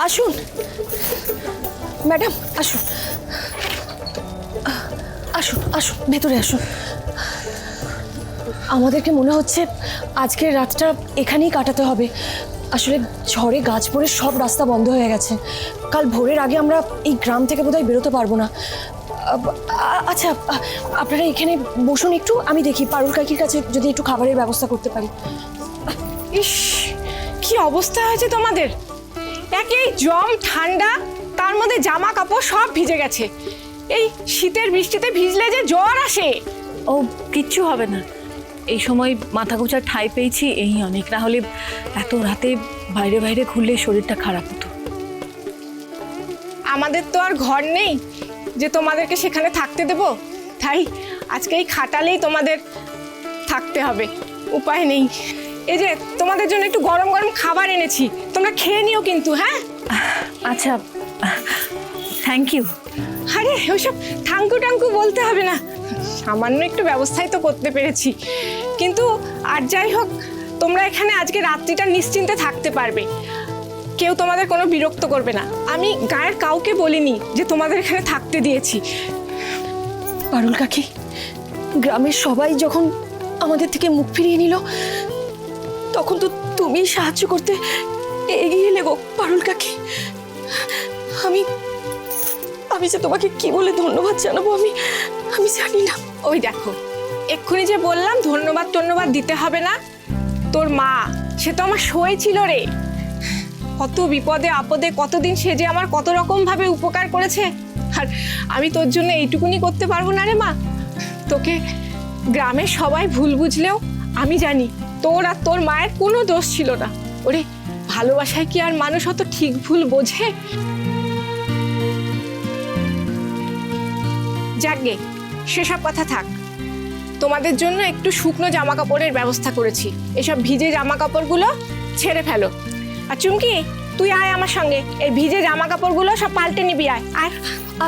আসুন ম্যাডাম, আসুন আসুন আসুন, ভেতরে আসুন। আমাদেরকে মনে হচ্ছে আজকের রাতটা এখানেই কাটাতে হবে। আসলে ঝড়ে গাছ পড়ে সব রাস্তা বন্ধ হয়ে গেছে। কাল ভোরের আগে আমরা এই গ্রাম থেকে বোধহয় বেরোতে পারবো না। আচ্ছা, আপনারা এখানে বসুন একটু, আমি দেখি পারুল কাকির কাছে যদি একটু খাবারের ব্যবস্থা করতে পারি। ইস, কি অবস্থা হয়েছে তোমাদের! একেই জম ঠান্ডা, তার মধ্যে জামা কাপড় সব ভিজে গেছে। এই শীতের বৃষ্টিতে ভিজলে যে জ্বর আসে। ও কিচ্ছু হবে না, এই সময় মাথা গোছার ঠাঁই পেয়েছি, এই অনেক। না হলে এত রাতে বাইরে বাইরে ঘুরলে শরীরটা খারাপ হতো। আমাদের তো আর ঘর নেই যে তোমাদেরকে সেখানে থাকতে দেব, তাই আজকে এই খাটালেই তোমাদের থাকতে হবে, উপায় নেই। এই যে তোমাদের জন্য একটু গরম গরম খাবার এনেছি, তোমরা খেয়ে নিও কিন্তু। হ্যাঁ আচ্ছা, থ্যাংক ইউ। আরে ওইসব থাঙ্কু টাঙ্কু বলতে হবে না, সামান্য একটু ব্যবস্থাই তো করতে পেরেছি। কিন্তু আর যাই হোক, তোমরা এখানে আজকে রাত্রিটা নিশ্চিন্তে থাকতে পারবে, কেউ তোমাদের কোনো বিরক্ত করবে না। আমি গায়ের কাউকে বলিনি যে তোমাদের এখানে থাকতে দিয়েছি। পারুল কাকি, গ্রামের সবাই যখন আমাদের থেকে মুখ ফিরিয়ে নিল, তখন তো তুমি সাহায্য করতে এগিয়ে এলে গো পারুল কাকি। আমি আমি যে তোমাকে কি বলে ধন্যবাদ জানাবো আমি জানি না। ওই দেখো, এক্ষুনি যে বললাম ধন্যবাদ দিতে হবে না। তোর মা, সে তো আমার সই ছিল রে। কত বিপদে আপদে কতদিন সে যে আমার কত রকম ভাবে উপকার করেছে, আর আমি তোর জন্য এইটুকুনি করতে পারবো না রে মা? তোকে গ্রামের সবাই ভুল বুঝলেও আমি জানি তোর আর তোর মায়ের কোনো দোষ ছিল না। ওরে, ভালোবাসায় কি আর মানুষ অত ঠিক ভুল বোঝে? যাকগে, সেসব কথা থাক। তোমাদের জন্য একটু শুকনো জামা কাপড়ের ব্যবস্থা করেছি, এসব ভিজে জামা কাপড়গুলো ছেড়ে ফেলো। আর চুমকি, তুই আয় আমার সঙ্গে, এই ভিজে জামা কাপড়গুলো সব পাল্টে নিবি। আয় আয়।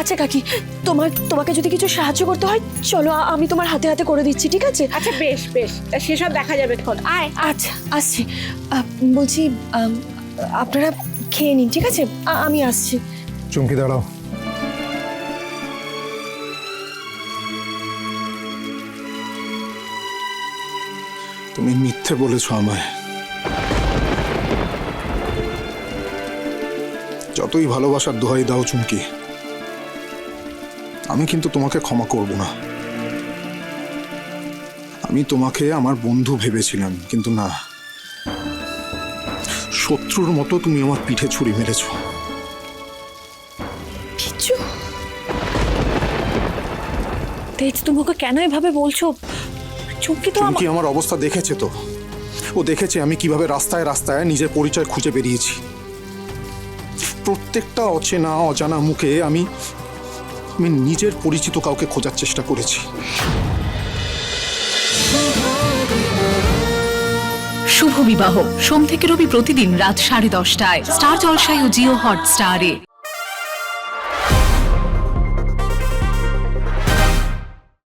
আচ্ছা কাকি, তোমাকে যদি কিছু সাহায্য করতে হয় চলো, আমি তোমার হাতে হাতে করে দিচ্ছি, ঠিক আছে? আচ্ছা বেশ বেশ, তা সেসব দেখা যাবে এখন। আয়। আচ্ছা আসছি। বলছি, আপনারা খেয়ে নিন, ঠিক আছে? আমি আসছি। চুমকি দাঁড়াও। তুমি মিথ্যে বলেছ আমায়। যতই ভালোবাসার দোহাই দাও চুমকি, আমি কিন্তু তোমাকে ক্ষমা করব না। আমি তোমাকে আমার বন্ধু ভেবেছিলাম, কিন্তু না, শত্রুর মতো তুমি আমার পিঠে ছুরি মেরেছ। পিচ্চু, তেজ, তুমি ওকে কেন এভাবে বলছো? চুমকি তো চুমকি আমার অবস্থা দেখেছে তো, ও দেখেছে আমি কিভাবে রাস্তায় রাস্তায় নিজের পরিচয় খুঁজে বেরিয়েছি। প্রত্যেকটা অচেনা অজানা মুখে আমি নিজের পরিচিত কাউকে খোঁজার চেষ্টা করেছি। শুভ বিবাহ সোম থেকে রবি প্রতিদিন রাত 10:30টায় স্টার জলসায় ও জিও হটস্টারে।